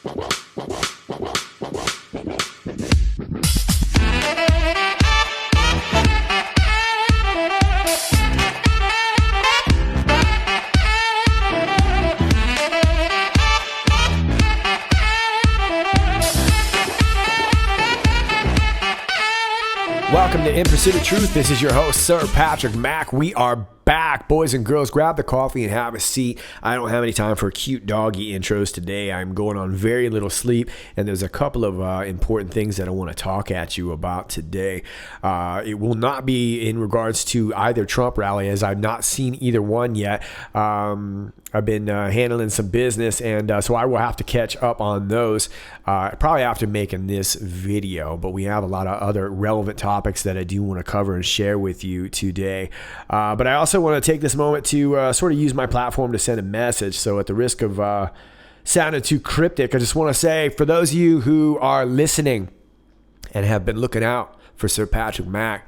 Welcome to In Pursuit of Truth. This is your host, Sir Patrick Mack. We are back. Boys and girls, grab the coffee and have a seat. I don't have any time for cute doggy intros today. I'm going on very little sleep, and there's a couple of important things that I want to talk at you about today. It will not be in regards to either Trump rally, as I've not seen either one yet. I've been handling some business, and so I will have to catch up on those probably after making this video. But we have a lot of other relevant topics that I do want to cover and share with you today. But I also want to take this moment to sort of use my platform to send a message. So at the risk of sounding too cryptic, I just want to say, for those of you who are listening and have been looking out for Sir Patrick Mack,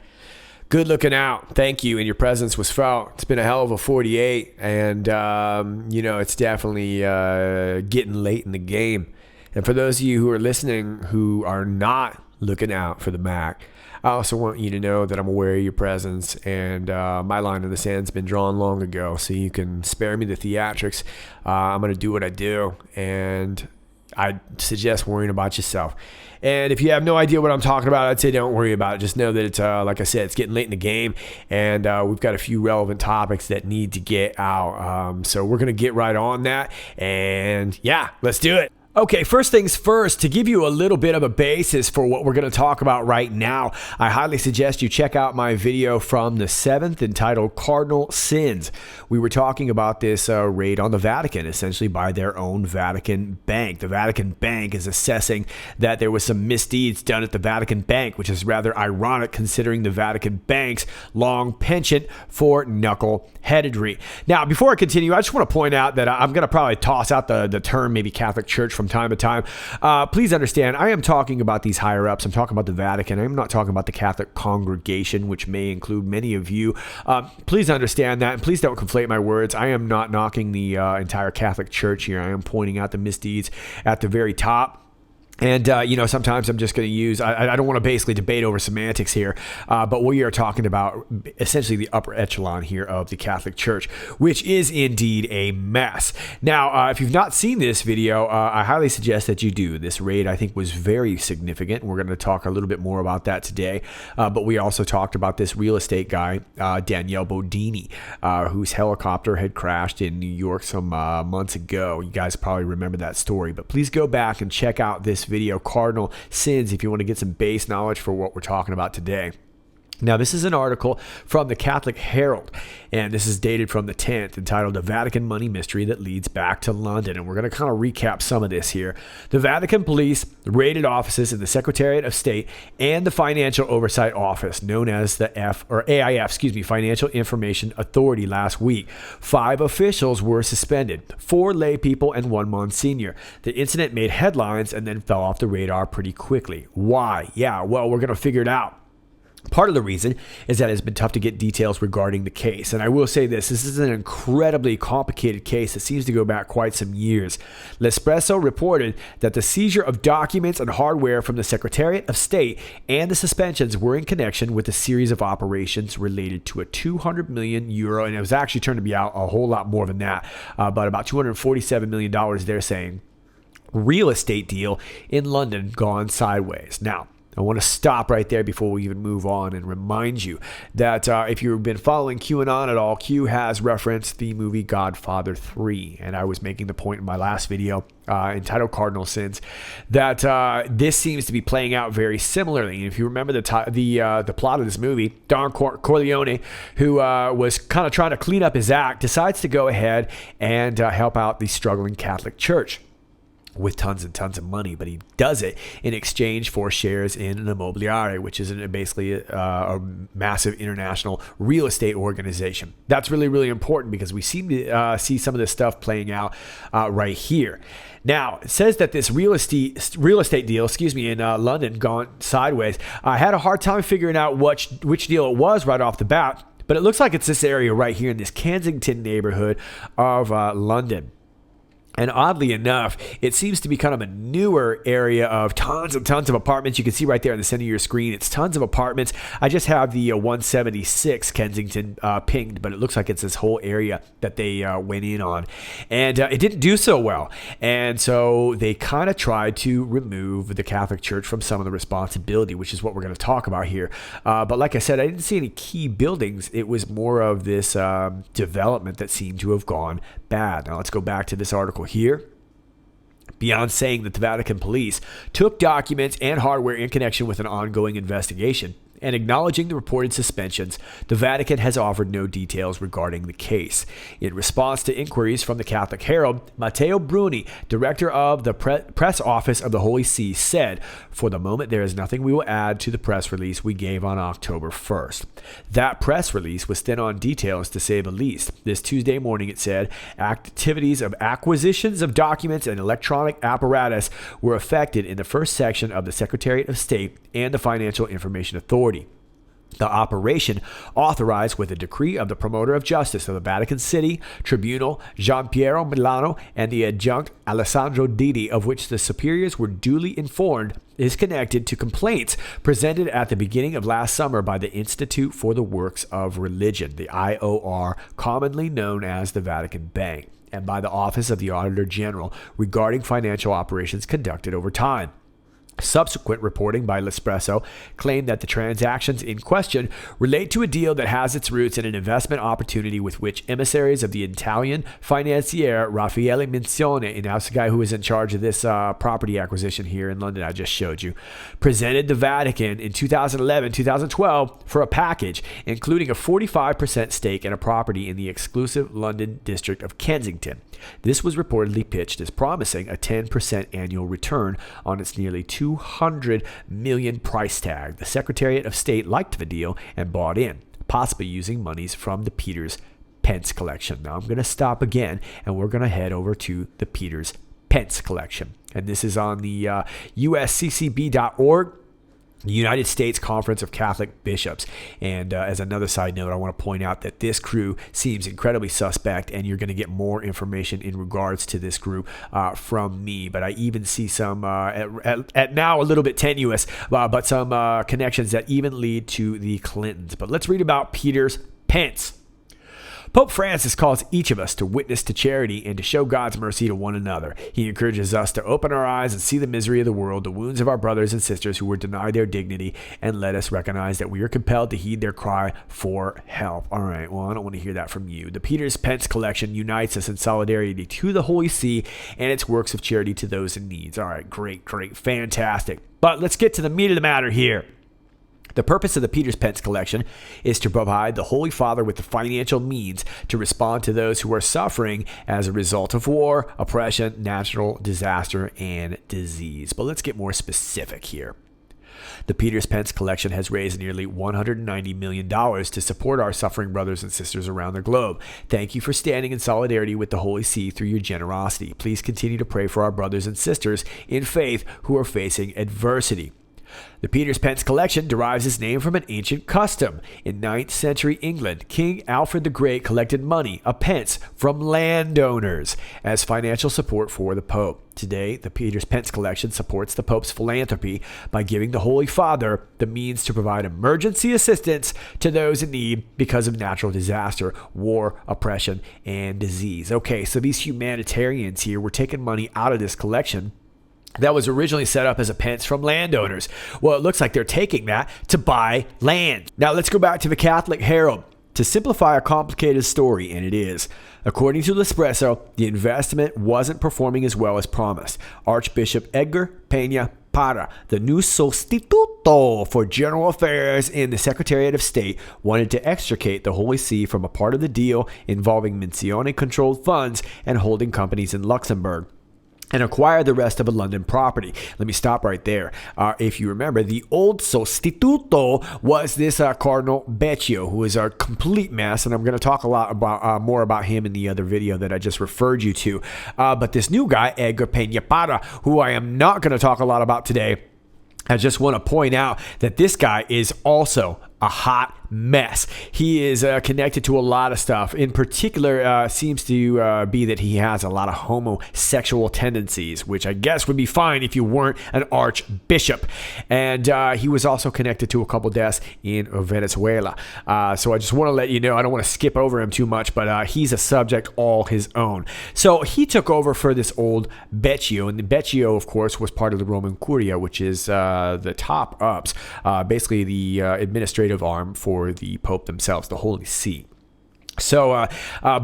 good looking out. Thank you. And your presence was felt. It's been a hell of a 48. And, it's definitely getting late in the game. And for those of you who are listening who are not looking out for the Mac, I also want you to know that I'm aware of your presence. And my line in the sand's been drawn long ago. So you can spare me the theatrics. I'm going to do what I do. And I suggest worrying about yourself. And if you have no idea what I'm talking about, I'd say don't worry about it. Just know that it's, like I said, it's getting late in the game, and we've got a few relevant topics that need to get out. So we're going to get right on that, and yeah, let's do it. Okay, first things first, to give you a little bit of a basis for what we're going to talk about right now, I highly suggest you check out my video from the 7th entitled Cardinal Sins. We were talking about this raid on the Vatican, essentially by their own Vatican Bank. The Vatican Bank is assessing that there was some misdeeds done at the Vatican Bank, which is rather ironic considering the Vatican Bank's long penchant for knuckleheadedry. Now, before I continue, I just want to point out that I'm going to probably toss out the term maybe Catholic Church from time to time. Please understand, I am talking about these higher ups. I'm talking about the Vatican. I'm not talking about the Catholic congregation, which may include many of you. Please understand that, and please don't conflate my words. I am not knocking the entire Catholic Church here. I am pointing out the misdeeds at the very top. And, sometimes I'm just going to use, I don't want to basically debate over semantics here, but we are talking about essentially the upper echelon here of the Catholic Church, which is indeed a mess. Now, if you've not seen this video, I highly suggest that you do. This raid, I think, was very significant. We're going to talk a little bit more about that today. But we also talked about this real estate guy, Danielle Bodini, whose helicopter had crashed in New York some months ago. You guys probably remember that story, but please go back and check out this video, Cardinal Sins, if you want to get some base knowledge for what we're talking about today. Now, this is an article from the Catholic Herald, and this is dated from the 10th, entitled The Vatican Money Mystery That Leads Back to London. And we're going to kind of recap some of this here. The Vatican police raided offices in the Secretariat of State and the Financial Oversight Office, known as the AIF, Financial Information Authority, last week. 5 officials were suspended, 4 lay people and 1 Monsignor. The incident made headlines and then fell off the radar pretty quickly. Why? Yeah, well, we're going to figure it out. Part of the reason is that it's been tough to get details regarding the case. And I will say this is an incredibly complicated case that seems to go back quite some years. L'Espresso reported that the seizure of documents and hardware from the Secretariat of State and the suspensions were in connection with a series of operations related to a 200 million euro, and it was actually turned to be out a whole lot more than that, but about $247 million, they're saying, real estate deal in London gone sideways. Now, I want to stop right there before we even move on and remind you that if you've been following QAnon at all, Q has referenced the movie Godfather 3. And I was making the point in my last video entitled Cardinal Sins that this seems to be playing out very similarly. And if you remember the plot of this movie, Don Corleone, who was kind of trying to clean up his act, decides to go ahead and help out the struggling Catholic Church with tons and tons of money, but he does it in exchange for shares in an immobiliare, which is basically a massive international real estate organization. That's really, really important because we seem to see some of this stuff playing out right here. Now, it says that this real estate deal, in London gone sideways. I had a hard time figuring out which deal it was right off the bat, but it looks like it's this area right here in this Kensington neighborhood of London. And oddly enough, it seems to be kind of a newer area of tons and tons of apartments. You can see right there in the center of your screen, it's tons of apartments. I just have the 176 Kensington pinged, but it looks like it's this whole area that they went in on. And it didn't do so well. And so they kind of tried to remove the Catholic Church from some of the responsibility, which is what we're going to talk about here. But like I said, I didn't see any key buildings. It was more of this development that seemed to have gone bad. Now let's go back to this article here. Beyond saying that the Vatican police took documents and hardware in connection with an ongoing investigation and acknowledging the reported suspensions, the Vatican has offered no details regarding the case. In response to inquiries from the Catholic Herald, Matteo Bruni, director of the press office of the Holy See, said, "For the moment, there is nothing we will add to the press release we gave on October 1st. That press release was thin on details, to say the least. This Tuesday morning, it said, activities of acquisitions of documents and electronic apparatus were affected in the first section of the Secretariat of State and the Financial Information Authority. The operation, authorized with a decree of the promoter of justice of the Vatican City Tribunal, Gianpiero Milano, and the adjunct Alessandro Didi, of which the superiors were duly informed, is connected to complaints presented at the beginning of last summer by the Institute for the Works of Religion, the IOR, commonly known as the Vatican Bank, and by the Office of the Auditor General regarding financial operations conducted over time. Subsequent reporting by L'Espresso claimed that the transactions in question relate to a deal that has its roots in an investment opportunity with which emissaries of the Italian financier Raffaele Mincione, and that's the guy who was in charge of this property acquisition here in London I just showed you, presented the Vatican in 2011-2012 for a package, including a 45% stake in a property in the exclusive London district of Kensington. This was reportedly pitched as promising a 10% annual return on its nearly $200 million price tag. The Secretariat of State liked the deal and bought in, possibly using monies from the Peters Pence collection. Now I'm going to stop again, and we're going to head over to the Peters Pence collection. And this is on the USCCB.org. The United States Conference of Catholic Bishops. And as another side note, I want to point out that this crew seems incredibly suspect, and you're going to get more information in regards to this group from me. But I even see some, at now a little bit tenuous, but some connections that even lead to the Clintons. But let's read about Peters Pence. Pope Francis calls each of us to witness to charity and to show God's mercy to one another. He encourages us to open our eyes and see the misery of the world, the wounds of our brothers and sisters who were denied their dignity, and let us recognize that we are compelled to heed their cry for help. All right, well, I don't want to hear that from you. The Peters Pence collection unites us in solidarity to the Holy See and its works of charity to those in need. All right, great, fantastic. But let's get to the meat of the matter here. The purpose of the Peters Pence collection is to provide the Holy Father with the financial means to respond to those who are suffering as a result of war, oppression, natural disaster, and disease. But let's get more specific here. The Peters Pence collection has raised nearly $190 million to support our suffering brothers and sisters around the globe. Thank you for standing in solidarity with the Holy See through your generosity. Please continue to pray for our brothers and sisters in faith who are facing adversity. The Peters Pence collection derives its name from an ancient custom. In 9th century England, King Alfred the Great collected money, a pence, from landowners as financial support for the Pope. Today, the Peters Pence collection supports the Pope's philanthropy by giving the Holy Father the means to provide emergency assistance to those in need because of natural disaster, war, oppression, and disease. Okay, so these humanitarians here were taking money out of this collection that was originally set up as a pence from landowners. Well, it looks like they're taking that to buy land. Now let's go back to the Catholic Herald. To simplify a complicated story, and it is, according to L'Espresso, the investment wasn't performing as well as promised. Archbishop Edgar Peña Parra, the new Sostituto for General Affairs in the Secretariat of State, wanted to extricate the Holy See from a part of the deal involving Mincione-controlled funds and holding companies in Luxembourg, and acquire the rest of a London property. Let me stop right there. If you remember, the old Sostituto was this Cardinal Beccio, who is a complete mess, and I'm going to talk a lot about more about him in the other video that I just referred you to. But this new guy, Edgar Peña Parra, who I am not going to talk a lot about today, I just want to point out that this guy is also a hot mess. He is connected to a lot of stuff. In particular, seems to be that he has a lot of homosexual tendencies, which I guess would be fine if you weren't an archbishop. And he was also connected to a couple deaths in Venezuela. So I just want to let you know, I don't want to skip over him too much, but he's a subject all his own. So he took over for this old BitChute, and the BitChute, of course, was part of the Roman Curia, which is the top ups, basically the administrative arm for the Pope themselves, the Holy See. So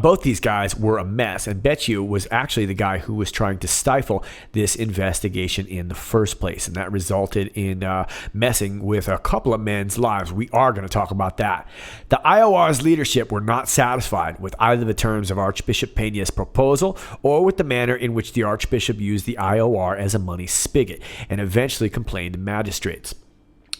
both these guys were a mess, and BitChute was actually the guy who was trying to stifle this investigation in the first place, and that resulted in messing with a couple of men's lives. We are going to talk about that. The IOR's leadership were not satisfied with either the terms of Archbishop Peña's proposal or with the manner in which the Archbishop used the IOR as a money spigot, and eventually complained to magistrates.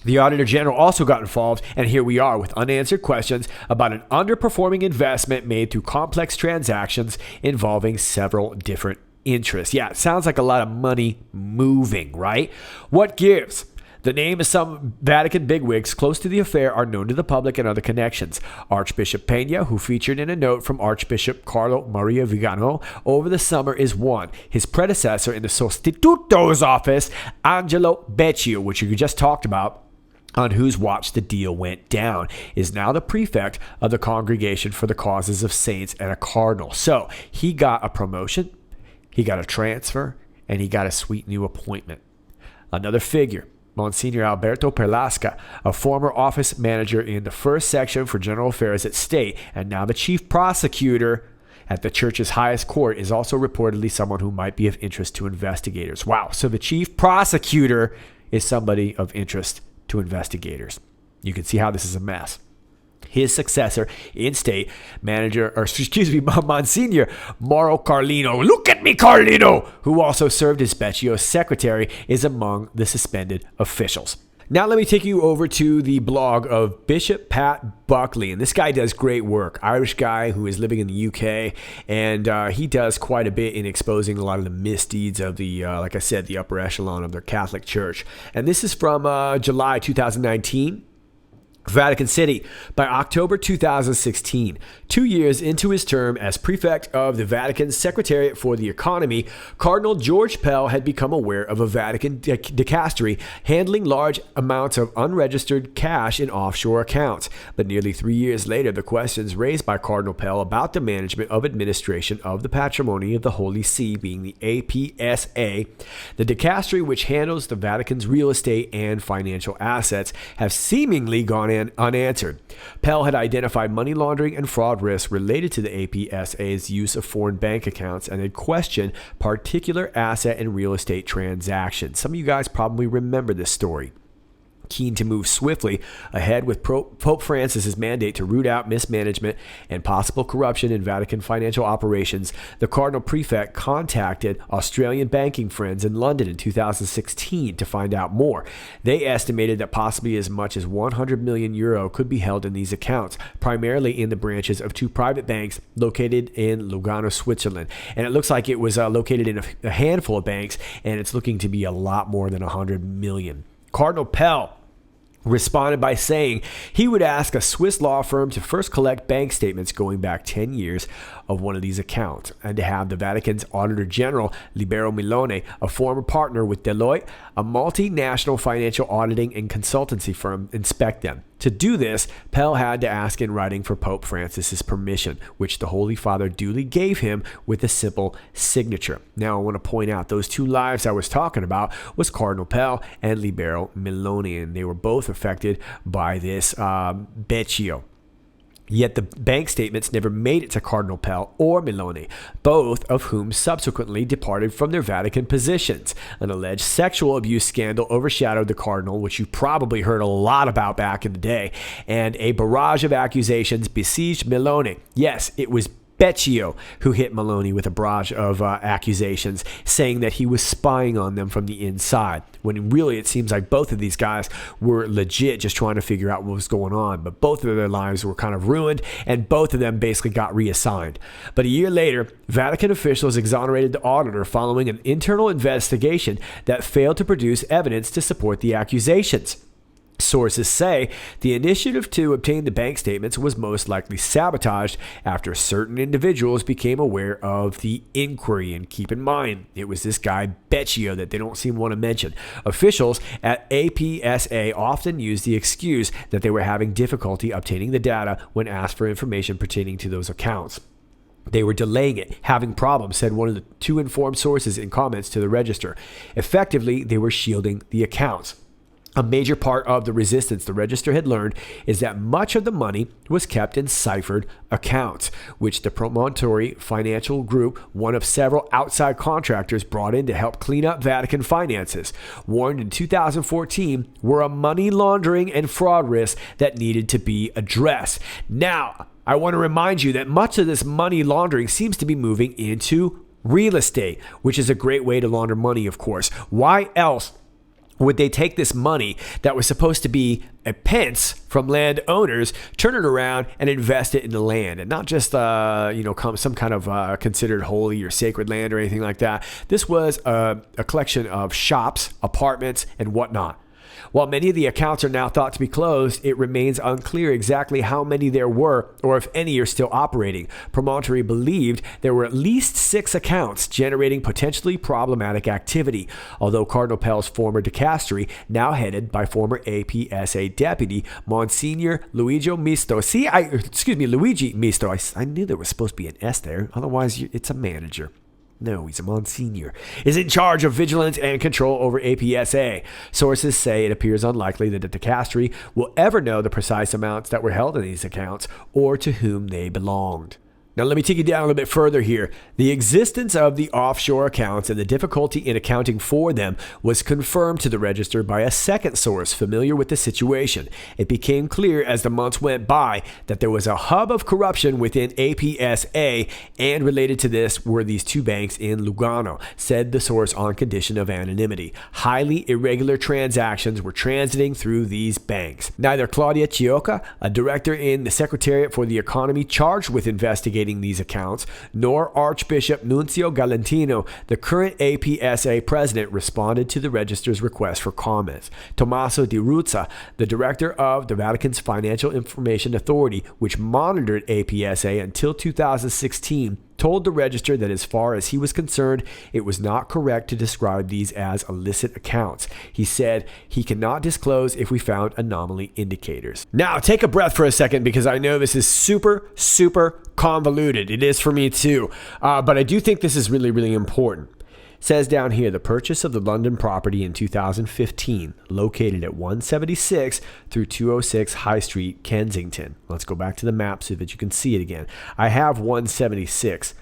The Auditor General also got involved, and here we are with unanswered questions about an underperforming investment made through complex transactions involving several different interests. Yeah, it sounds like a lot of money moving, right? What gives? The name of some Vatican bigwigs close to the affair are known to the public and other connections. Archbishop Peña, who featured in a note from Archbishop Carlo Maria Vigano over the summer, is one. His predecessor in the Sostituto's office, Angelo Beccio, which you just talked about, on whose watch the deal went down, is now the prefect of the Congregation for the Causes of Saints and a cardinal. So he got a promotion, he got a transfer, and he got a sweet new appointment. Another figure, Monsignor Alberto Perlasca, a former office manager in the first section for general affairs at state, and now the chief prosecutor at the church's highest court, is also reportedly someone who might be of interest to investigators. Wow, so the chief prosecutor is somebody of interest to investigators. You can see how this is a mess. His successor in state, Monsignor Mauro Carlino, look at me, Carlino, who also served as Becchio's secretary, is among the suspended officials. Now let me take you over to the blog of Bishop Pat Buckley, and this guy does great work. Irish guy who is living in the UK, and he does quite a bit in exposing a lot of the misdeeds of the, like I said, the upper echelon of their Catholic Church. And this is from July 2019. Vatican City. By October 2016, 2 years into his term as prefect of the Vatican Secretariat for the Economy, Cardinal George Pell had become aware of a Vatican dicastery handling large amounts of unregistered cash in offshore accounts. But nearly 3 years later, the questions raised by Cardinal Pell about the management of administration of the patrimony of the Holy See, being the APSA, the dicastery which handles the Vatican's real estate and financial assets, have seemingly gone unanswered. Pell had identified money laundering and fraud risks related to the APSA's use of foreign bank accounts and had questioned particular asset and real estate transactions. Some of you guys probably remember this story. Keen to move swiftly ahead with Pope Francis's mandate to root out mismanagement and possible corruption in Vatican financial operations, the Cardinal Prefect contacted Australian banking friends in London in 2016 to find out more. They estimated that possibly as much as €100 million could be held in these accounts, primarily in the branches of two private banks located in Lugano, Switzerland. And it looks like it was located in a handful of banks, and it's looking to be a lot more than $100 million. Cardinal Pell responded by saying he would ask a Swiss law firm to first collect bank statements going back 10 years of one of these accounts, and to have the Vatican's Auditor General, Libero Milone, a former partner with Deloitte, a multinational financial auditing and consultancy firm, inspect them. To do this, Pell had to ask in writing for Pope Francis's permission, which the Holy Father duly gave him with a simple signature. Now, I want to point out those two lives I was talking about was Cardinal Pell and Libero Milone, and they were both affected by this Beccio. Yet the bank statements never made it to Cardinal Pell or Milone, both of whom subsequently departed from their Vatican positions. An alleged sexual abuse scandal overshadowed the Cardinal, which you probably heard a lot about back in the day, and a barrage of accusations besieged Milone. Yes, it was Beccio who hit Milone with a barrage of accusations, saying that he was spying on them from the inside, when really it seems like both of these guys were legit just trying to figure out what was going on. But both of their lives were kind of ruined, and both of them basically got reassigned. But a year later, Vatican officials exonerated the auditor following an internal investigation that failed to produce evidence to support the accusations. Sources say the initiative to obtain the bank statements was most likely sabotaged after certain individuals became aware of the inquiry. And keep in mind, it was this guy Becchio that they don't seem to want to mention. Officials at APSA often use the excuse that they were having difficulty obtaining the data when asked for information pertaining to those accounts. They were delaying it, having problems, said one of the two informed sources in comments to the Register. Effectively, they were shielding the accounts. A major part of the resistance the Register had learned is that much of the money was kept in ciphered accounts, which the Promontory Financial Group, one of several outside contractors brought in to help clean up Vatican finances, warned in 2014 were a money laundering and fraud risk that needed to be addressed. Now, I want to remind you that much of this money laundering seems to be moving into real estate, which is a great way to launder money, of course. Why else would they take this money that was supposed to be a pence from landowners, turn it around and invest it in the land, and not just some kind of considered holy or sacred land or anything like that? This was a collection of shops, apartments, and whatnot. While many of the accounts are now thought to be closed, it remains unclear exactly how many there were or if any are still operating. Promontory believed there were at least 6 accounts generating potentially problematic activity, although Cardinal Pell's former dicastery, now headed by former APSA deputy Monsignor Luigi Misto. Luigi Misto. I knew there was supposed to be an S there, otherwise it's a manager. No, he's a Monsignor, is in charge of vigilance and control over APSA. Sources say it appears unlikely that the dicastery will ever know the precise amounts that were held in these accounts or to whom they belonged. Now, let me take you down a little bit further here. The existence of the offshore accounts and the difficulty in accounting for them was confirmed to the Register by a second source familiar with the situation. It became clear as the months went by that there was a hub of corruption within APSA, and related to this were these 2 banks in Lugano, said the source on condition of anonymity. Highly irregular transactions were transiting through these banks. Neither Claudia Chiocca, a director in the Secretariat for the Economy charged with investigating these accounts, nor Archbishop Nunzio Galantino, the current APSA president, responded to the Register's request for comments. Tommaso Di Ruzza, the director of the Vatican's Financial Information Authority, which monitored APSA until 2016, told the Register that as far as he was concerned, it was not correct to describe these as illicit accounts. He said he cannot disclose if we found anomaly indicators. Now, take a breath for a second, because I know this is super convoluted. It is for me too. But I do think this is really, really important. It says down here, the purchase of the London property in 2015, located at 176 through 206 High Street, Kensington. Let's go back to the map so that you can see it again. I have 176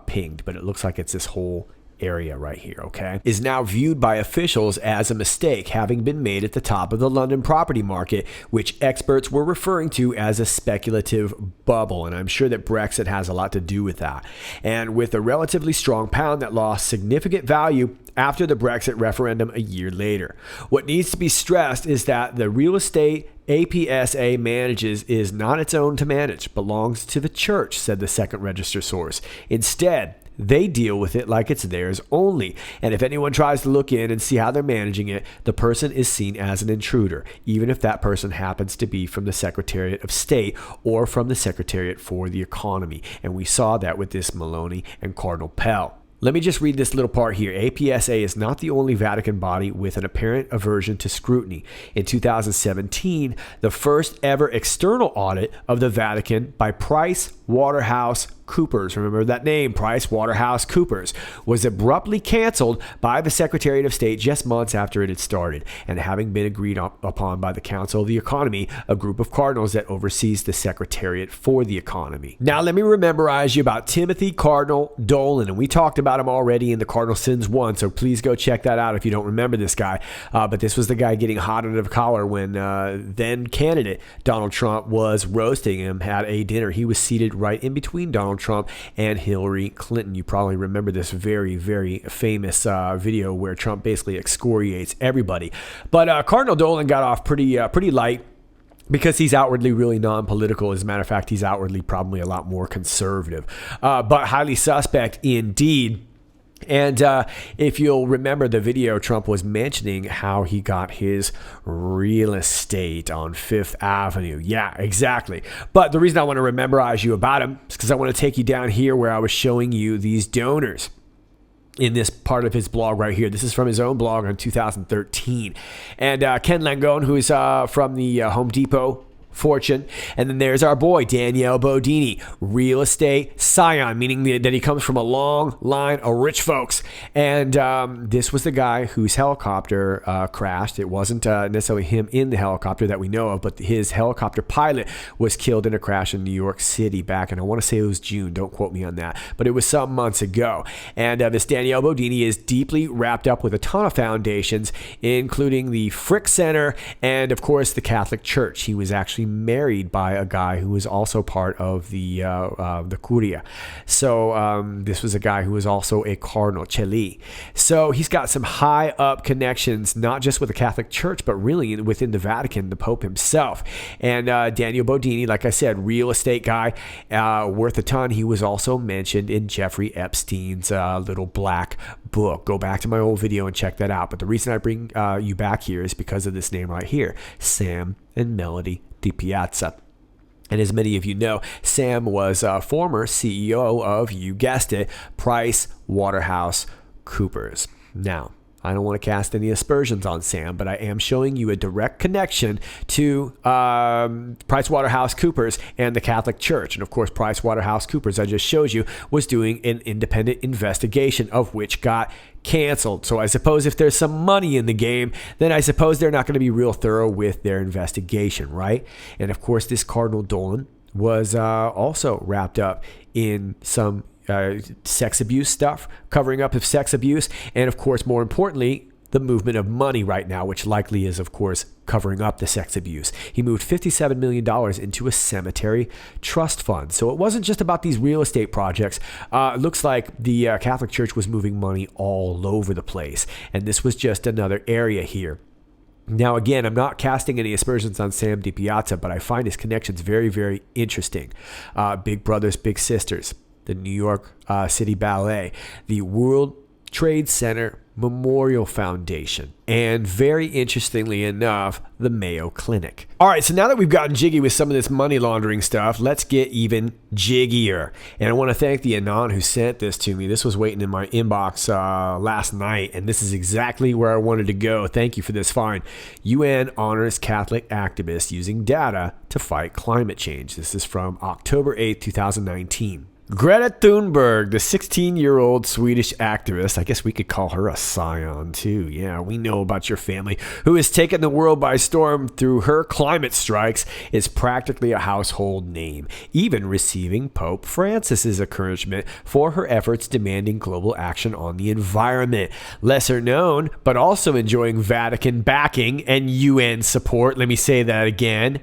pinged, but it looks like it's this whole area right here, okay, is now viewed by officials as a mistake having been made at the top of the London property market, which experts were referring to as a speculative bubble. And I'm sure that Brexit has a lot to do with that. And with a relatively strong pound that lost significant value after the Brexit referendum a year later. What needs to be stressed is that the real estate APSA manages is not its own to manage, belongs to the church, said the second Register source. Instead, they deal with it like it's theirs only. And if anyone tries to look in and see how they're managing it, the person is seen as an intruder, even if that person happens to be from the Secretariat of State or from the Secretariat for the Economy. And we saw that with this Maloney and Cardinal Pell. Let me just read this little part here. APSA is not the only Vatican body with an apparent aversion to scrutiny. In 2017, the first ever external audit of the Vatican by PricewaterhouseCoopers, remember that name, PricewaterhouseCoopers, was abruptly canceled by the Secretariat of State just months after it had started, and having been agreed upon by the Council of the Economy, a group of cardinals that oversees the Secretariat for the Economy. Now, let me memorize you about Timothy Cardinal Dolan, and we talked about him already in the Cardinal Sins 1, so please go check that out if you don't remember this guy. But this was the guy getting hot under the collar when then candidate Donald Trump was roasting him at a dinner. He was seated right in between Donald Trump and Hillary Clinton. You probably remember this very, very famous video where Trump basically excoriates everybody. But Cardinal Dolan got off pretty light, because he's outwardly really non-political. As a matter of fact, he's outwardly probably a lot more conservative, but highly suspect indeed. And if you'll remember the video, Trump was mentioning how he got his real estate on Fifth Avenue. Yeah, exactly. But the reason I want to memorize you about him is because I want to take you down here where I was showing you these donors in this part of his blog right here. This is from his own blog on 2013. And Ken Langone, who is from the Home Depot fortune. And then there's our boy, Danielle Bodini, real estate scion, meaning that he comes from a long line of rich folks. And this was the guy whose helicopter crashed. It wasn't necessarily him in the helicopter that we know of, but his helicopter pilot was killed in a crash in New York City back, and I want to say it was June. Don't quote me on that. But it was some months ago. And this Danielle Bodini is deeply wrapped up with a ton of foundations, including the Frick Center and, of course, the Catholic Church. He was actually married by a guy who was also part of the Curia. So this was a guy who was also a Cardinal, Celi. So he's got some high up connections, not just with the Catholic Church, but really within the Vatican, the Pope himself. And Daniel Bodini, like I said, real estate guy, worth a ton. He was also mentioned in Jeffrey Epstein's little black book. Go back to my old video and check that out. But the reason I bring you back here is because of this name right here, Sam and Melody DiPiazza. And as many of you know, Sam was a former CEO of, you guessed it, Price Waterhouse Coopers. Now, I don't want to cast any aspersions on Sam, but I am showing you a direct connection to PricewaterhouseCoopers and the Catholic Church. And of course, PricewaterhouseCoopers, I just showed you, was doing an independent investigation of which got canceled. So I suppose if there's some money in the game, then I suppose they're not going to be real thorough with their investigation, right? And of course, this Cardinal Dolan was also wrapped up in some sex abuse stuff, covering up of sex abuse, and of course, more importantly, the movement of money right now, which likely is, of course, covering up the sex abuse. He moved $57 million into a cemetery trust fund. So it wasn't just about these real estate projects. It looks like the Catholic Church was moving money all over the place, and this was just another area here. Now, again, I'm not casting any aspersions on Sam DiPiazza, but I find his connections very, very interesting. Big Brothers, Big Sisters, the New York City Ballet, the World Trade Center Memorial Foundation, and very interestingly enough, the Mayo Clinic. All right, so now that we've gotten jiggy with some of this money laundering stuff, let's get even jiggier. And I want to thank the Anon who sent this to me. This was waiting in my inbox last night, and this is exactly where I wanted to go. Thank you for this find. UN honors Catholic activists using data to fight climate change. This is from October 8th, 2019. Greta Thunberg, the 16-year-old Swedish activist, I guess we could call her a scion too. Yeah, we know about your family, who has taken the world by storm through her climate strikes, is practically a household name, even receiving Pope Francis's encouragement for her efforts demanding global action on the environment. Lesser known, but also enjoying Vatican backing and UN support. Let me say that again.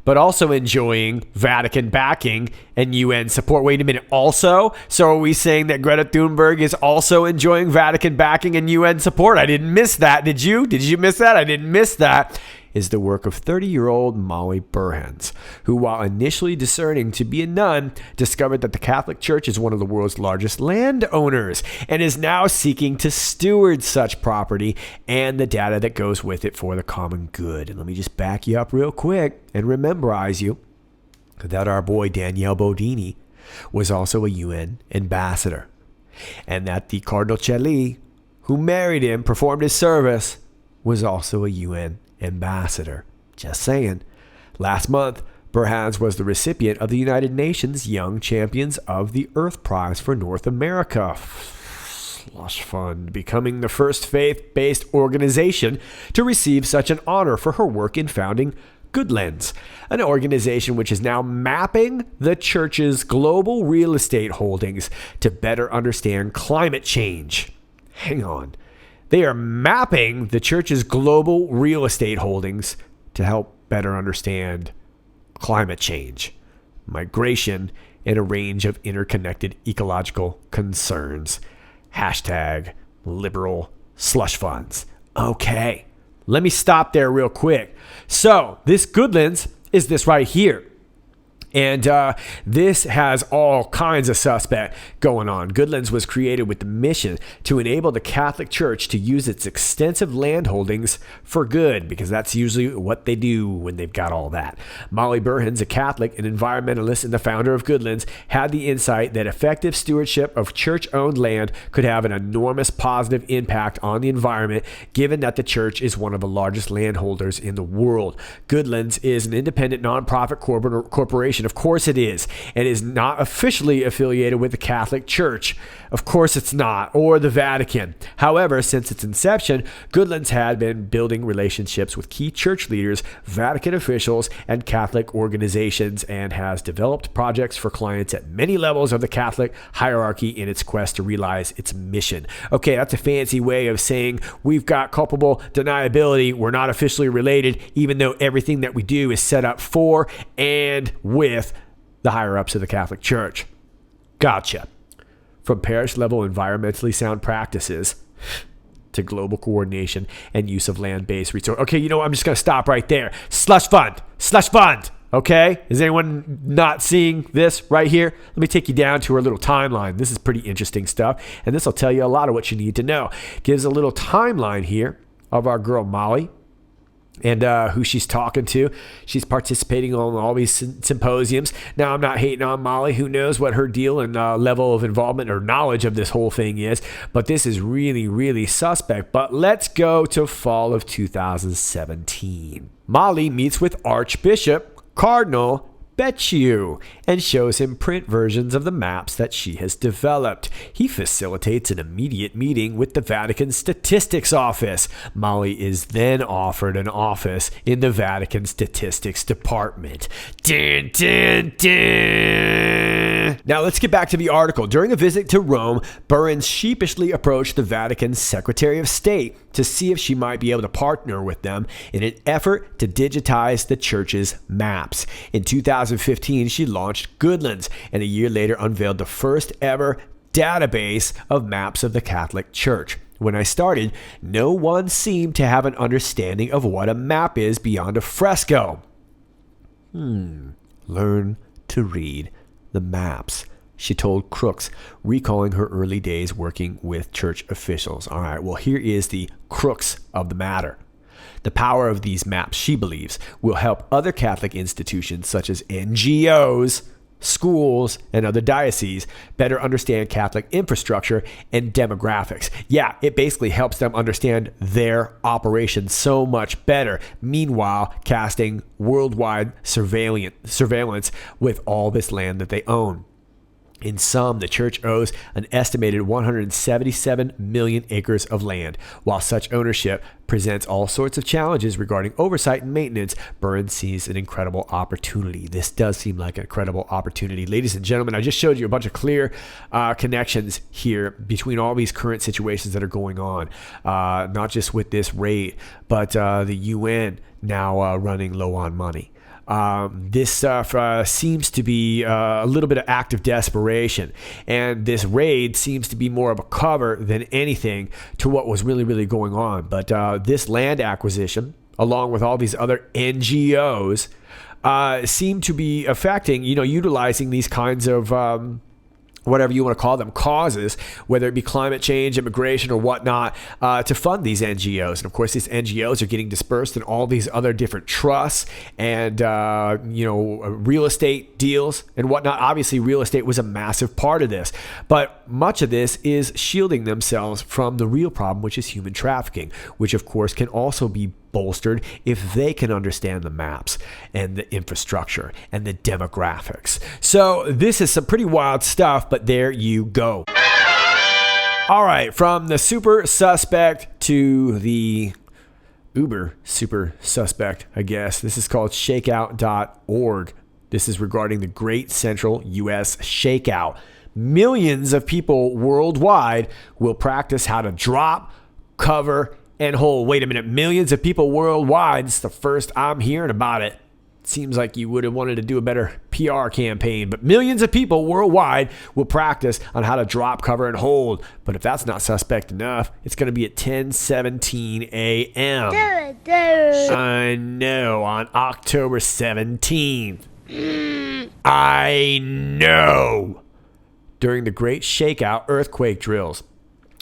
But also enjoying Vatican backing and UN support. Wait a minute, also? So are we saying that Greta Thunberg is also enjoying Vatican backing and UN support? I didn't miss that, did you? Did you miss that? I didn't miss that. Is the work of 30-year-old Molly Burhans, who, while initially discerning to be a nun, discovered that the Catholic Church is one of the world's largest landowners and is now seeking to steward such property and the data that goes with it for the common good. And let me just back you up real quick and rememberize you that our boy Danielle Bodini was also a UN ambassador, and that the Cardinal Celi, who married him, performed his service, was also a UN ambassador. Just saying. Last month, Burhans was the recipient of the United Nations Young Champions of the Earth Prize for North America. Slush fund, becoming the first faith-based organization to receive such an honor for her work in founding GoodLands, an organization which is now mapping the church's global real estate holdings to better understand climate change. Hang on. They are mapping the church's global real estate holdings to help better understand climate change, migration, and a range of interconnected ecological concerns. Hashtag liberal slush funds. Okay, let me stop there real quick. So this GoodLands is this right here. And this has all kinds of suspect going on. GoodLands was created with the mission to enable the Catholic Church to use its extensive land holdings for good, because that's usually what they do when they've got all that. Molly Burhans, a Catholic, an environmentalist, and the founder of GoodLands, had the insight that effective stewardship of church-owned land could have an enormous positive impact on the environment, given that the church is one of the largest landholders in the world. GoodLands is an independent nonprofit corporation. Of course it is. And is not officially affiliated with the Catholic Church. Of course it's not. Or the Vatican. However, since its inception, GoodLands had been building relationships with key church leaders, Vatican officials, and Catholic organizations, and has developed projects for clients at many levels of the Catholic hierarchy in its quest to realize its mission. Okay, that's a fancy way of saying we've got culpable deniability. We're not officially related, even though everything that we do is set up for and with the higher-ups of the Catholic Church. Gotcha. From parish-level environmentally sound practices to global coordination and use of land-based resources. Okay, you know what? I'm just going to stop right there. Slush fund. Slush fund. Okay? Is anyone not seeing this right here? Let me take you down to our little timeline. This is pretty interesting stuff, and this will tell you a lot of what you need to know. Gives a little timeline here of our girl Molly and who she's talking to. She's participating on all these symposiums. Now, I'm not hating on Molly. Who knows what her deal and level of involvement or knowledge of this whole thing is. But this is really, really suspect. But let's go to fall of 2017. Molly meets with Archbishop Cardinal BitChute and shows him print versions of the maps that she has developed. He facilitates an immediate meeting with the Vatican Statistics Office. Molly is then offered an office in the Vatican Statistics Department. Dun, dun, dun. Now let's get back to the article. During a visit to Rome, Burhans sheepishly approached the Vatican Secretary of State to see if she might be able to partner with them in an effort to digitize the church's maps. In 2015, she launched GoodLands, and a year later unveiled the first ever database of maps of the Catholic Church. When I started, no one seemed to have an understanding of what a map is beyond a fresco. Learn to read the maps, she told Crooks, recalling her early days working with church officials. All right, well, here is the crux of the matter. The power of these maps, she believes, will help other Catholic institutions such as NGOs, schools, and other dioceses better understand Catholic infrastructure and demographics. Yeah, it basically helps them understand their operations so much better. Meanwhile, casting worldwide surveillance with all this land that they own. In sum, the church owes an estimated 177 million acres of land. While such ownership presents all sorts of challenges regarding oversight and maintenance, Burhans sees an incredible opportunity. This does seem like an incredible opportunity. Ladies and gentlemen, I just showed you a bunch of clear connections here between all these current situations that are going on, not just with this raid, but the UN now running low on money. This stuff seems to be a little bit of act of desperation, and this raid seems to be more of a cover than anything to what was really, really going on. But this land acquisition, along with all these other NGOs, seem to be affecting, utilizing these kinds of whatever you want to call them, causes, whether it be climate change, immigration, or whatnot, to fund these NGOs. And of course, these NGOs are getting dispersed in all these other different trusts and, real estate deals and whatnot. Obviously, real estate was a massive part of this, but much of this is shielding themselves from the real problem, which is human trafficking, which of course can also be bolstered if they can understand the maps and the infrastructure and the demographics. So this is some pretty wild stuff, but there you go. All right, from the super suspect to the uber super suspect, I guess. This is called shakeout.org. This is regarding the Great Central U.S. Shakeout. Millions of people worldwide will practice how to drop, cover, and hold. Wait a minute, millions of people worldwide. It's the first I'm hearing about it. Seems like you would have wanted to do a better PR campaign, but millions of people worldwide will practice on how to drop, cover, and hold. But if that's not suspect enough, it's going to be at 10:17 a.m. I know, on October 17th. I know. During the Great Shakeout earthquake drills.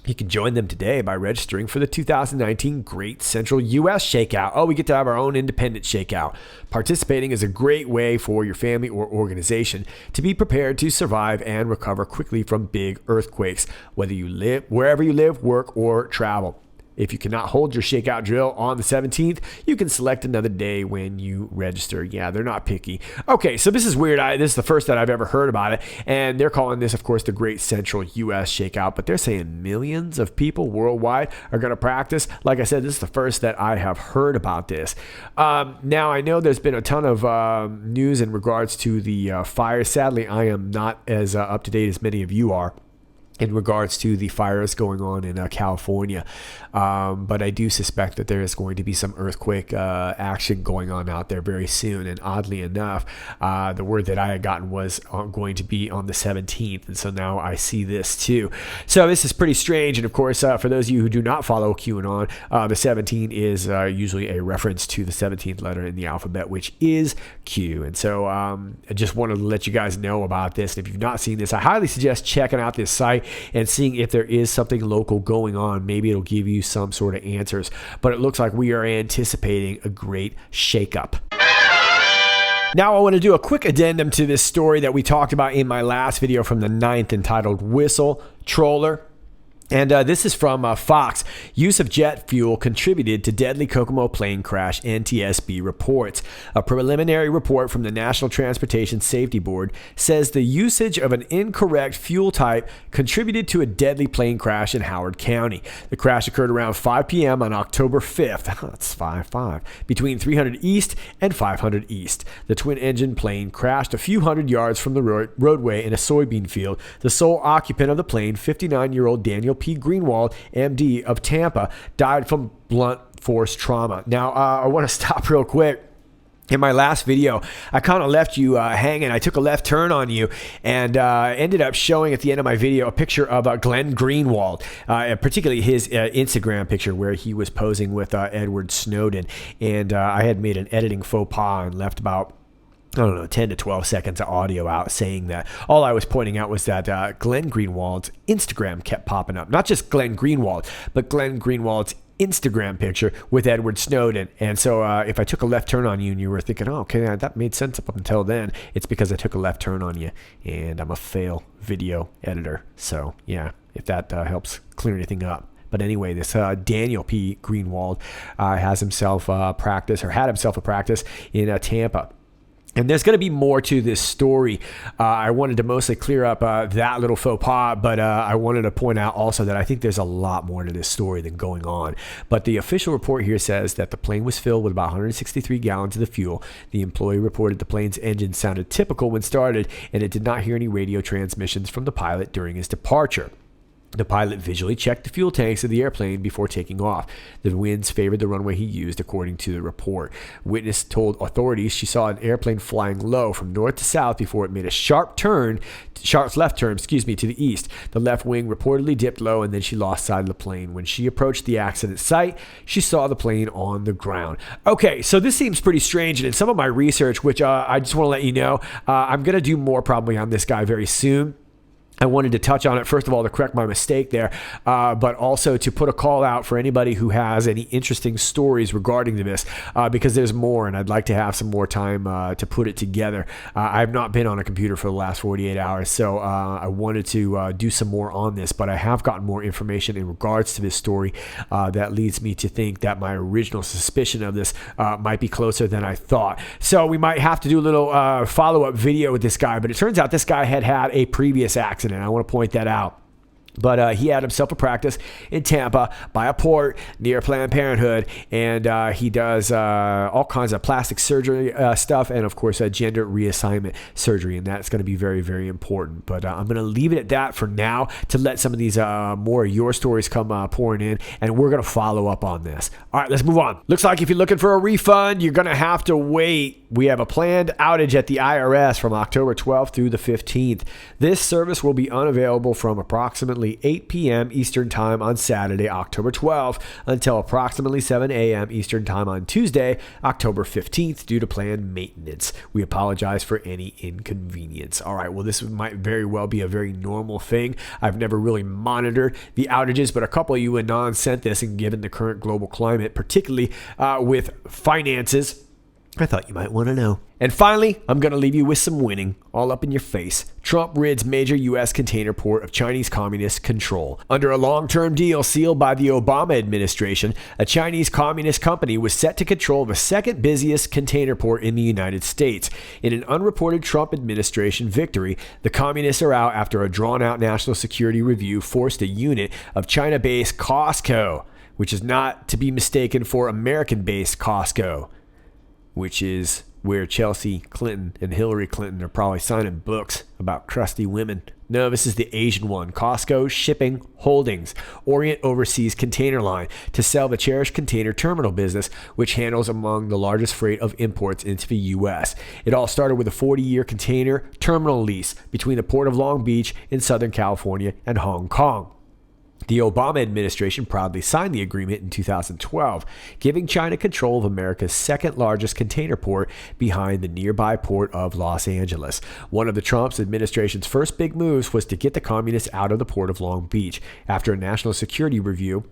You can join them today by registering for the 2019 Great Central U.S. Shakeout. Oh, we get to have our own independent shakeout. Participating is a great way for your family or organization to be prepared to survive and recover quickly from big earthquakes, whether you live, wherever you live, work, or travel. If you cannot hold your shakeout drill on the 17th, you can select another day when you register. Yeah, they're not picky. Okay, so this is weird. This is the first that I've ever heard about it. And they're calling this, of course, the Great Central U.S. Shakeout. But they're saying millions of people worldwide are going to practice. Like I said, this is the first that I have heard about this. Now, I know there's been a ton of news in regards to the fires. Sadly, I am not as up to date as many of you are in regards to the fires going on in California. But I do suspect that there is going to be some earthquake action going on out there very soon. And oddly enough, the word that I had gotten was going to be on the 17th. And so now I see this too. So this is pretty strange. And of course, for those of you who do not follow QAnon, the 17 is usually a reference to the 17th letter in the alphabet, which is Q. And so I just wanted to let you guys know about this. And if you've not seen this, I highly suggest checking out this site and seeing if there is something local going on. Maybe it'll give you some sort of answers. But it looks like we are anticipating a great shakeup. Now I want to do a quick addendum to this story that we talked about in my last video from the 9th, entitled Whistle Troller. And this is from Fox. Use of jet fuel contributed to deadly Kokomo plane crash, NTSB reports. A preliminary report from the National Transportation Safety Board says the usage of an incorrect fuel type contributed to a deadly plane crash in Howard County. The crash occurred around 5 p.m. on October 5th. That's 5-5. Between 300 East and 500 East. The twin-engine plane crashed a few hundred yards from the roadway in a soybean field. The sole occupant of the plane, 59-year-old Daniel P. Greenwald, MD of Tampa, died from blunt force trauma. Now, I want to stop real quick. In my last video, I kind of left you hanging. I took a left turn on you and ended up showing at the end of my video a picture of Glenn Greenwald, particularly his Instagram picture where he was posing with Edward Snowden. And I had made an editing faux pas and left about 10 to 12 seconds of audio out saying that. All I was pointing out was that Glenn Greenwald's Instagram kept popping up. Not just Glenn Greenwald, but Glenn Greenwald's Instagram picture with Edward Snowden. And so if I took a left turn on you and you were thinking, oh, okay, that made sense up until then, it's because I took a left turn on you and I'm a fail video editor. So yeah, if that helps clear anything up. But anyway, this Daniel P. Greenwald had himself a practice in Tampa. And there's going to be more to this story. I wanted to mostly clear up that little faux pas, but I wanted to point out also that I think there's a lot more to this story than going on. But the official report here says that the plane was filled with about 163 gallons of the fuel. The employee reported the plane's engine sounded typical when started, and it did not hear any radio transmissions from the pilot during his departure. The pilot visually checked the fuel tanks of the airplane before taking off. The winds favored the runway he used, according to the report. Witness told authorities she saw an airplane flying low from north to south before it made a sharp left turn, to the east. The left wing reportedly dipped low, and then she lost sight of the plane. When she approached the accident site, she saw the plane on the ground. Okay, so this seems pretty strange, and in some of my research, which I just want to let you know, I'm going to do more probably on this guy very soon. I wanted to touch on it, first of all, to correct my mistake there, but also to put a call out for anybody who has any interesting stories regarding this, because there's more, and I'd like to have some more time to put it together. I've not been on a computer for the last 48 hours, so I wanted to do some more on this, but I have gotten more information in regards to this story that leads me to think that my original suspicion of this might be closer than I thought. So we might have to do a little follow-up video with this guy, but it turns out this guy had a previous accident. I want to point that out. But he had himself a practice in Tampa by a port near Planned Parenthood, and he does all kinds of plastic surgery stuff, and of course gender reassignment surgery, and that's going to be very, very important. But I'm going to leave it at that for now to let some of these more of your stories come pouring in, and we're going to follow up on this. All right, let's move on. Looks like if you're looking for a refund, you're going to have to wait. We have a planned outage at the IRS from October 12th through the 15th. This service will be unavailable from approximately approximately 8 p.m. Eastern Time on Saturday, October 12th, until approximately 7 a.m. Eastern Time on Tuesday, October 15th, due to planned maintenance. We apologize for any inconvenience. All right, well, this might very well be a very normal thing. I've never really monitored the outages, but a couple of you anon sent this, and given the current global climate, particularly with finances, I thought you might want to know. And finally, I'm going to leave you with some winning, all up in your face. Trump rids major U.S. container port of Chinese communist control. Under a long-term deal sealed by the Obama administration, a Chinese communist company was set to control the second busiest container port in the United States. In an unreported Trump administration victory, the communists are out after a drawn-out national security review forced a unit of China-based Costco, which is not to be mistaken for American-based Costco, which is where Chelsea Clinton and Hillary Clinton are probably signing books about crusty women. No, this is the Asian one. Costco Shipping Holdings, Orient Overseas Container Line, to sell the cherished container terminal business, which handles among the largest freight of imports into the U.S. It all started with a 40-year container terminal lease between the Port of Long Beach in Southern California and Hong Kong. The Obama administration proudly signed the agreement in 2012, giving China control of America's second largest container port behind the nearby port of Los Angeles. One of the Trump administration's first big moves was to get the communists out of the Port of Long Beach. After a national security review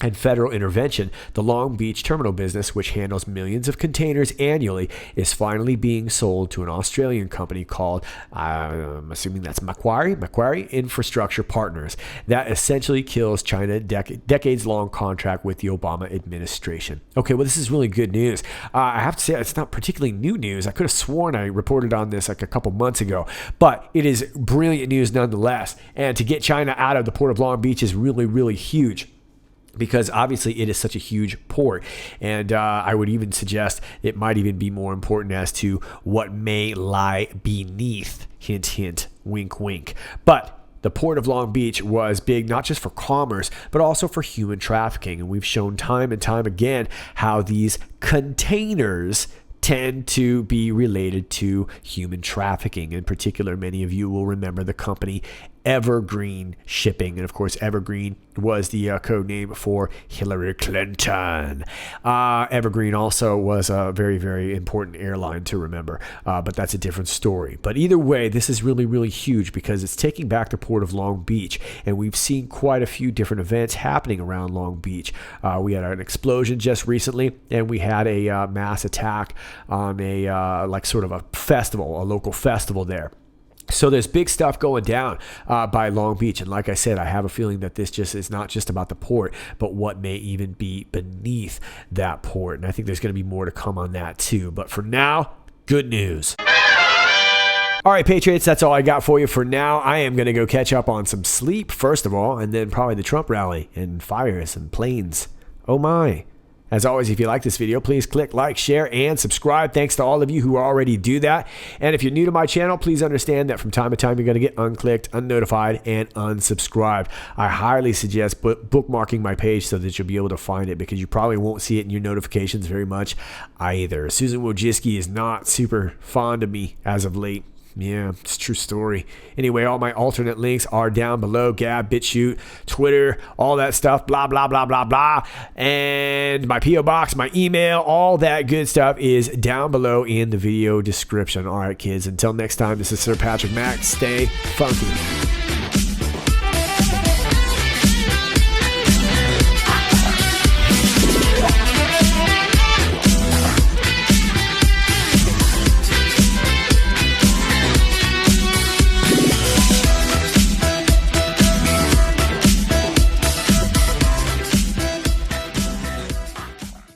and federal intervention, the Long Beach terminal business, which handles millions of containers annually, is finally being sold to an Australian company called, I'm assuming that's Macquarie Infrastructure Partners. That essentially kills China's decades-long contract with the Obama administration. Okay, well, this is really good news. I have to say, it's not particularly new news. I could have sworn I reported on this like a couple months ago, but it is brilliant news nonetheless. And to get China out of the Port of Long Beach is really, really huge, because obviously it is such a huge port. And I would even suggest it might even be more important as to what may lie beneath, hint, hint, wink, wink. But the Port of Long Beach was big not just for commerce, but also for human trafficking. And we've shown time and time again how these containers tend to be related to human trafficking. In particular, many of you will remember the company Evergreen Shipping. And of course, Evergreen was the code name for Hillary Clinton. Evergreen also was a very, very important airline to remember, but that's a different story. But either way, this is really, really huge because it's taking back the Port of Long Beach. And we've seen quite a few different events happening around Long Beach. We had an explosion just recently, and we had a mass attack on a like sort of a festival, a local festival there. So there's big stuff going down by Long Beach. And like I said, I have a feeling that this just is not just about the port, but what may even be beneath that port. And I think there's going to be more to come on that too. But for now, good news. All right, Patriots, that's all I got for you for now. I am going to go catch up on some sleep, first of all, and then probably the Trump rally and fires and planes. Oh my. As always, if you like this video, please click like, share, and subscribe. Thanks to all of you who already do that. And if you're new to my channel, please understand that from time to time, you're going to get unclicked, unnotified, and unsubscribed. I highly suggest bookmarking my page so that you'll be able to find it, because you probably won't see it in your notifications very much either. Susan Wojcicki is not super fond of me as of late. Yeah, it's a true story. Anyway, all my alternate links are down below. Gab, BitChute, Twitter, all that stuff, blah, blah, blah, blah, blah. And my P.O. Box, my email, all that good stuff is down below in the video description. All right, kids, until next time, this is Sir Patrick Mack. Stay funky.